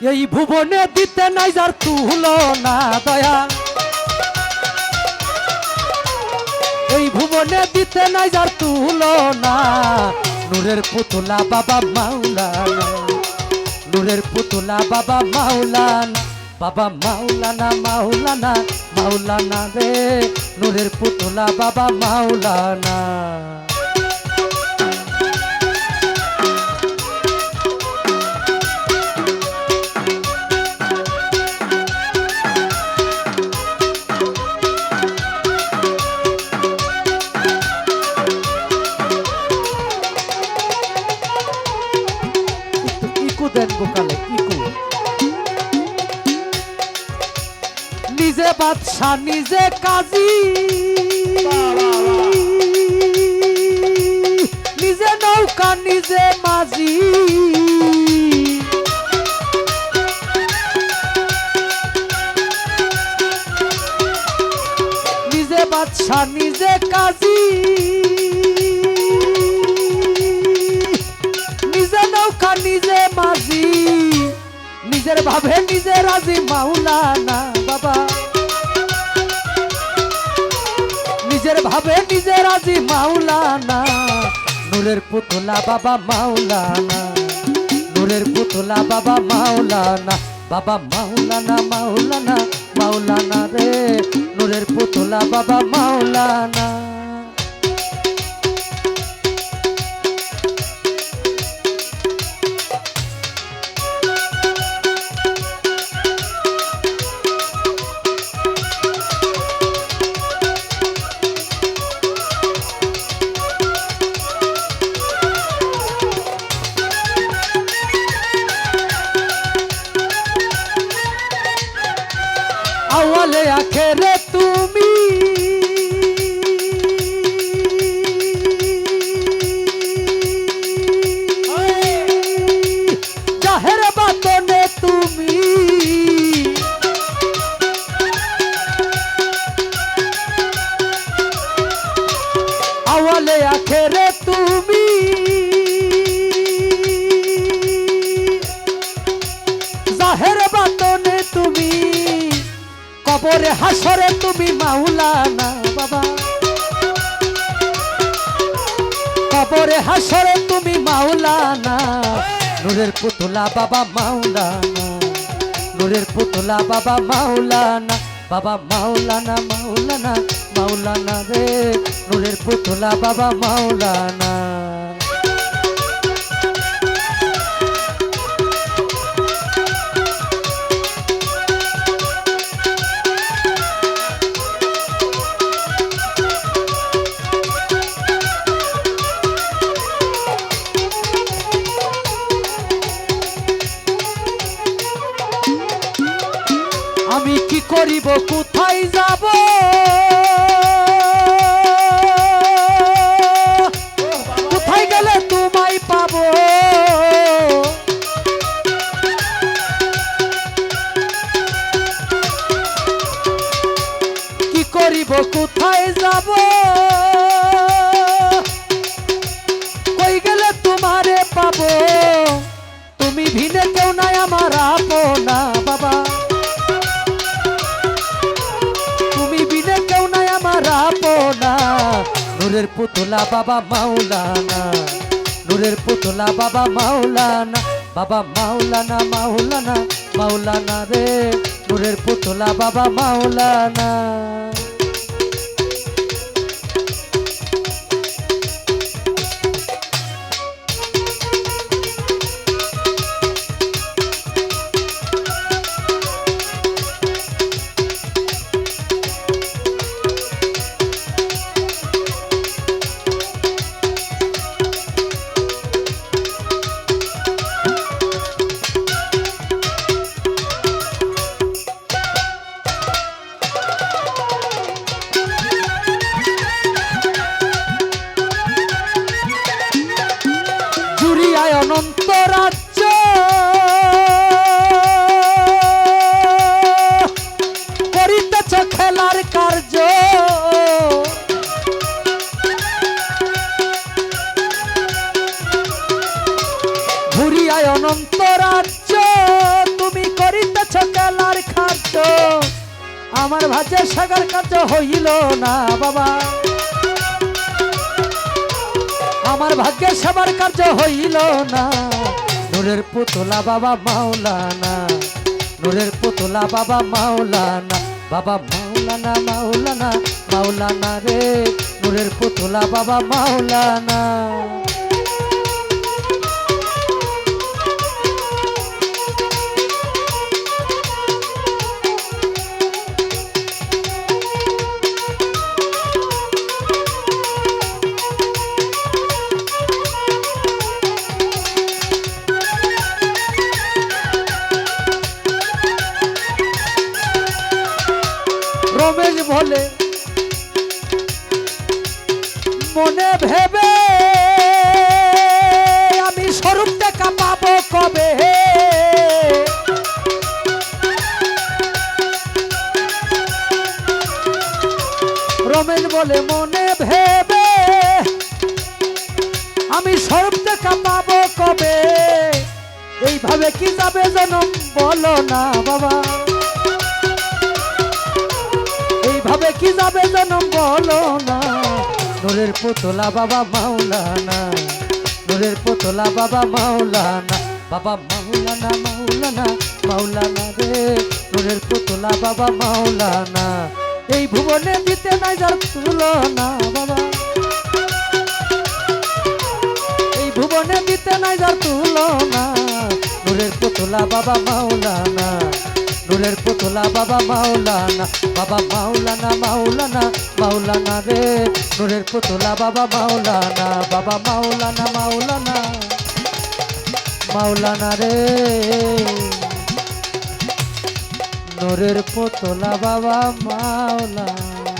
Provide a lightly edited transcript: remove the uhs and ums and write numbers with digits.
এই ভুবনে দিতে নাই যার তুলনা দয়া, এই ভুবনে দিতে নাই যার তুলনা, নূরের পুতুলা বাবা মাওলানা, নূরের পুতুলা বাবা মাওলানা, বাবা মাওলানা মাওলানা মাওলানা রে, নূরের পুতুলা বাবা মাওলানা। দেন গোকালে ইকু, নিজে বাদশা নিজে কাজী, নিজে নৌকা নিজে মাঝি, নিজে বাদশা নিজে কাজী, নিজে নৌকা নিজে মাঝি, নিজের ভাবে নিজে রাজি মাওলানা বাবা, নিজের ভাবে নিজে রাজি মাওলানা, নূরের পুতুলা বাবা মাওলানা, নূরের পুতুলা বাবা মাওলানা, বাবা মাওলানা মাওলানা মাওলানা রে, নূরের পুতুলা বাবা মাওলানা। আওয়ালে আখেরে তুমি, জাহের বাতনে তুমি, আওয়ালে আখেরে তুমি, জাহের বাতনে তুমি, কবরে হাসরে তুমি মাওলানা বাবা, কবরে হাসরে তুমি মাওলানা, নূরের পুতুলা বাবা মাওলানা, নূরের পুতুলা বাবা মাওলানা, বাবা মাওলানা মাওলানা মাওলানা রে, নূরের পুতুলা বাবা মাওলানা। আমি কি করিব কোথায় যাব, কোথায় গেলে তোমায় পাব, কি করিব কোথায় যাব, কই গেলে তোমারে পাব, তুমি ভিনে কেউ নাই আমার আপনা বাবা, আপনা, নূরের পুতুলা বাবা মাওলানা, নূরের পুতুলা বাবা মাওলানা, বাবা মাওলানা মাওলানা মাওলানা রে, নূরের পুতুলা বাবা মাওলানা। অনন্ত রাজ্য করিতেছ খেলার কার্য, ঘুরিয়ায় অনন্ত রাজ্য তুমি করিতেছ খেলার খাদ্য আমার ভাজের সাগর কার্য হইল না বাবা আমার ভাগ্যের সবার কার্য হইল না নূরের পুতলা বাবা মাওলানা নূরের পুতলা বাবা মাওলানা বাবা মাওলানা মাওলানা মাওলানা রে নূরের পুতলা বাবা মাওলানা রমেশ বলে মনে ভেবে আমি স্বরূপ দেখা পাবো কবে রমেশ বলে মনে ভেবে আমি স্বরূপ দেখা পাবো কবে এইভাবে কি যাবে জনম বলো না বাবা এইভাবে কি যাবে জনম বলো না নূরের পুতলা বাবা মাওলানা নূরের পুতলা বাবা মাওলানা বাবা মাওলানা মাওলানা মাওলানা রে নূরের পুতলা বাবা মাওলানা এই ভুবনে দিতে নাই যার তুলনা বাবা এই ভুবনে দিতে নাই যার তুলনা নূরের পুতলা বাবা মাওলানা নূরের পুতলা বাবা মাওলানা মাওলানা মাওলানা রে নূরের পুতলা বাবা মাওলানা মাওলানা মাওলানা রে নূরের পুতলা বাবা মাওলানা